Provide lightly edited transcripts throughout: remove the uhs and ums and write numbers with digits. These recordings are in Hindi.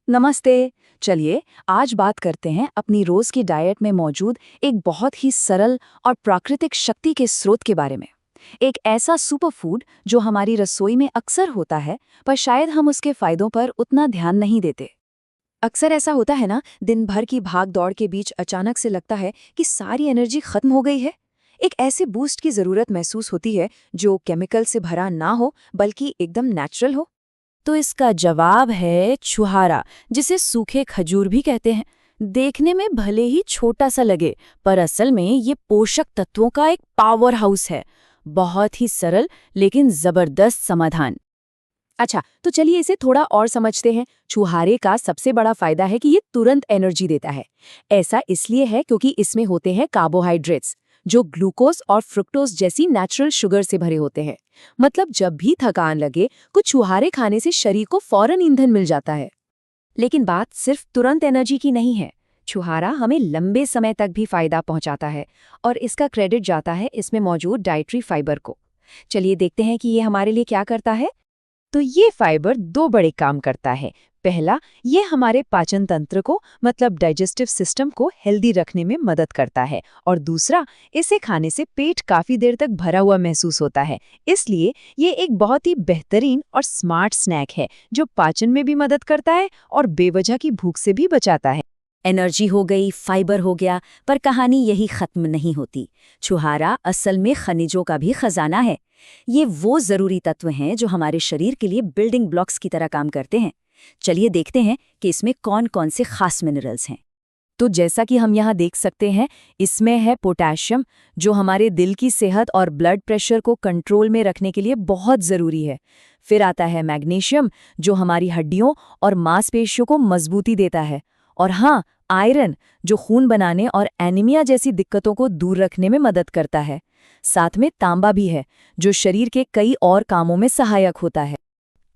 नमस्ते। चलिए आज बात करते हैं अपनी रोज की डाइट में मौजूद एक बहुत ही सरल और प्राकृतिक शक्ति के स्रोत के बारे में। एक ऐसा सुपर फूड जो हमारी रसोई में अक्सर होता है, पर शायद हम उसके फायदों पर उतना ध्यान नहीं देते। अक्सर ऐसा होता है ना, दिन भर की भाग दौड़ के बीच अचानक से लगता है कि सारी एनर्जी खत्म हो गई है। एक ऐसे बूस्ट की जरूरत महसूस होती है जो केमिकल से भरा ना हो बल्कि एकदम नेचुरल हो। तो इसका जवाब है छुहारा, जिसे सूखे खजूर भी कहते हैं। देखने में भले ही छोटा सा लगे, पर असल में ये पोषक तत्वों का एक पावर हाउस है। बहुत ही सरल लेकिन जबरदस्त समाधान। अच्छा, तो चलिए इसे थोड़ा और समझते हैं। छुहारे का सबसे बड़ा फायदा है कि ये तुरंत एनर्जी देता है। ऐसा इसलिए है क्योंकि इसमें होते हैं कार्बोहाइड्रेट्स, जो ग्लूकोज और फ्रुक्टोज जैसी नेचुरल शुगर से भरे होते हैं। मतलब जब भी थकान लगे, कुछ छुहारे खाने से शरीर को फौरन ईंधन मिल जाता है। लेकिन बात सिर्फ तुरंत एनर्जी की नहीं है। छुहारा हमें लंबे समय तक भी फायदा पहुंचाता है, और इसका क्रेडिट जाता है इसमें मौजूद डाइटरी फाइबर को। चलिए देखते हैं कि ये हमारे लिए क्या करता है। तो ये फाइबर दो बड़े काम करता है। पहला, ये हमारे पाचन तंत्र को मतलब डाइजेस्टिव सिस्टम को हेल्दी रखने में मदद करता है, और दूसरा, इसे खाने से पेट काफी देर तक भरा हुआ महसूस होता है। इसलिए ये एक बहुत ही बेहतरीन और स्मार्ट स्नैक है जो पाचन में भी मदद करता है और बेवजह की भूख से भी बचाता है। एनर्जी हो गई, फाइबर हो गया, पर कहानी यही खत्म नहीं होती। छुहारा असल में खनिजों का भी खजाना है। ये वो जरूरी तत्व हैं जो हमारे शरीर के लिए बिल्डिंग ब्लॉक्स की तरह काम करते हैं। चलिए देखते हैं कि इसमें कौन कौन से खास मिनरल्स हैं। तो जैसा कि हम यहाँ देख सकते हैं, इसमें है पोटेशियम, जो हमारे दिल की सेहत और ब्लड प्रेशर को कंट्रोल में रखने के लिए बहुत ज़रूरी है। फिर आता है मैग्नीशियम, जो हमारी हड्डियों और मांसपेशियों को मजबूती देता है। और हाँ, आयरन, जो खून बनाने और एनीमिया जैसी दिक्कतों को दूर रखने में मदद करता है। साथ में तांबा भी है, जो शरीर के कई और कामों में सहायक होता है।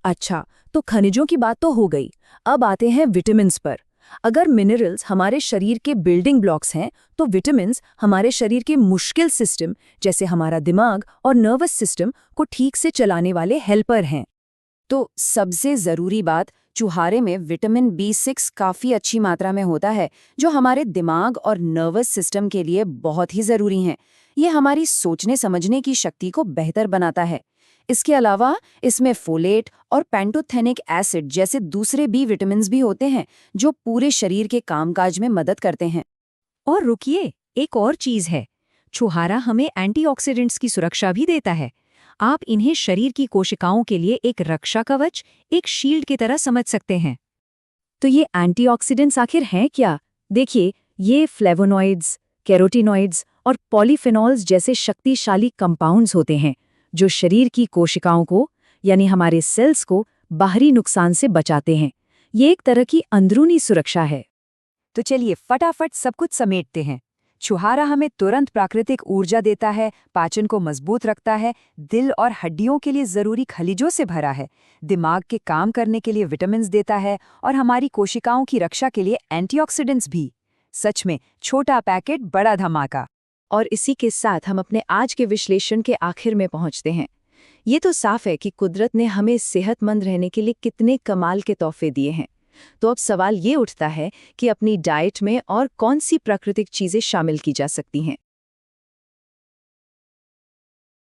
अच्छा, तो खनिजों की बात तो हो गई। अब आते हैं विटामिन्स पर। अगर मिनरल्स हमारे शरीर के बिल्डिंग ब्लॉक्स हैं, तो विटामिन्स हमारे शरीर के मुश्किल सिस्टम, जैसे हमारा दिमाग और नर्वस सिस्टम, को ठीक से चलाने वाले हेल्पर हैं। तो सबसे ज़रूरी बात, छुहारे में विटामिन B6 काफ़ी अच्छी मात्रा में होता है, जो हमारे दिमाग और नर्वस सिस्टम के लिए बहुत ही ज़रूरी हैं। ये हमारी सोचने समझने की शक्ति को बेहतर बनाता है। इसके अलावा इसमें फोलेट और पैंटोथेनिक एसिड जैसे दूसरे बी विटामिन्स भी होते हैं, जो पूरे शरीर के कामकाज में मदद करते हैं। और रुकिए, एक और चीज़ है। छुहारा हमें एंटीऑक्सीडेंट्स की सुरक्षा भी देता है। आप इन्हें शरीर की कोशिकाओं के लिए एक रक्षा कवच, एक शील्ड की तरह समझ सकते हैं। तो ये एंटीऑक्सीडेंट्स आखिर हैं क्या? देखिए, ये फ्लेवोनॉइड्स, कैरोटीनॉइड्स और पॉलीफेनॉल्स जैसे शक्तिशाली कंपाउंड्स होते हैं, जो शरीर की कोशिकाओं को, यानी हमारे सेल्स को, बाहरी नुकसान से बचाते हैं। ये एक तरह की अंदरूनी सुरक्षा है। तो चलिए फटाफट सब कुछ समेटते हैं। छुहारा हमें तुरंत प्राकृतिक ऊर्जा देता है, पाचन को मजबूत रखता है, दिल और हड्डियों के लिए जरूरी खनिजों से भरा है, दिमाग के काम करने के लिए विटामिन्स देता है, और हमारी कोशिकाओं की रक्षा के लिए एंटीऑक्सीडेंट्स भी। सच में छोटा पैकेट बड़ा धमाका। और इसी के साथ हम अपने आज के विश्लेषण के आखिर में पहुंचते हैं। ये तो साफ है कि कुदरत ने हमें सेहतमंद रहने के लिए कितने कमाल के तोहफे दिए हैं। तो अब सवाल ये उठता है कि अपनी डाइट में और कौन सी प्राकृतिक चीजें शामिल की जा सकती हैं।